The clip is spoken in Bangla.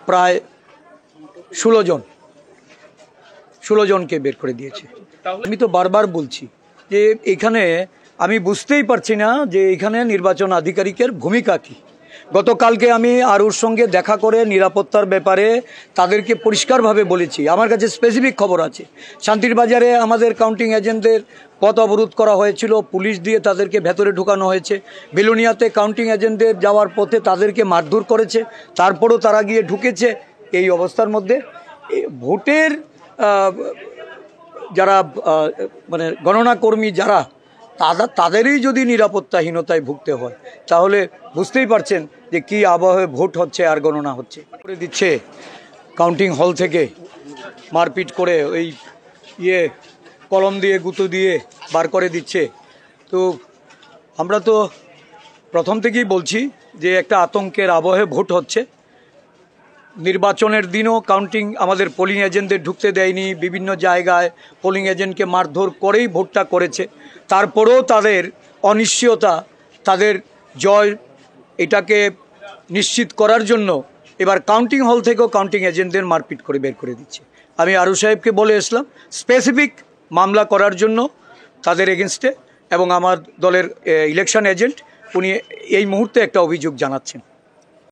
প্রায় 16 জনকে বের করে দিয়েছে। আমি তো বারবার বলছি যে এখানে আমি বুঝতেই পারছি না যে এখানে নির্বাচন আধিকারিকের ভূমিকা কী। গতকালকে আমি আরুর সঙ্গে দেখা করে নিরাপত্তার ব্যাপারে তাদেরকে পরিষ্কারভাবে বলেছি। আমার কাছে স্পেসিফিক খবর আছে, শান্তির বাজারে আমাদের কাউন্টিং এজেন্টদের পথ অবরোধ করা হয়েছিল, পুলিশ দিয়ে তাদেরকে ভেতরে ঢুকানো হয়েছে। বেলুনিয়াতে কাউন্টিং এজেন্টদের যাওয়ার পথে তাদেরকে মারধর করেছে, তারপরও তারা গিয়ে ঢুকেছে। এই অবস্থার মধ্যে ভোটের যারা মানে গণনা কর্মী যারা তাদেরই যদি নিরাপত্তাহীনতায় ভুগতে হয়, তাহলে বুঝতেই পারছেন যে কী আবহে ভোট হচ্ছে আর গণনা হচ্ছে। করে দিচ্ছে কাউন্টিং হল থেকে মারপিট করে ওই কলম দিয়ে গুঁতো দিয়ে বার করে দিচ্ছে। তো আমরা তো প্রথম থেকেই বলছি যে একটা আতঙ্কের আবহে ভোট হচ্ছে। নির্বাচনের দিনও কাউন্টিং আমাদের পোলিং এজেন্টদের ঢুকতে দেয়নি, বিভিন্ন জায়গায় পোলিং এজেন্টকে মারধর করেই ভোটটা করেছে। তারপরেও তাদের অনিশ্চয়তা, তাদের জয়, এটাকে নিশ্চিত করার জন্য এবার কাউন্টিং হল থেকেও কাউন্টিং এজেন্টদের মারপিট করে বের করে দিচ্ছে। আমি আরু সাহেবকে বলে এসলাম স্পেসিফিক মামলা করার জন্য তাদের এগেনস্টে, এবং আমার দলের ইলেকশন এজেন্ট উনি এই মুহূর্তে একটা অভিযোগ জানাচ্ছেন।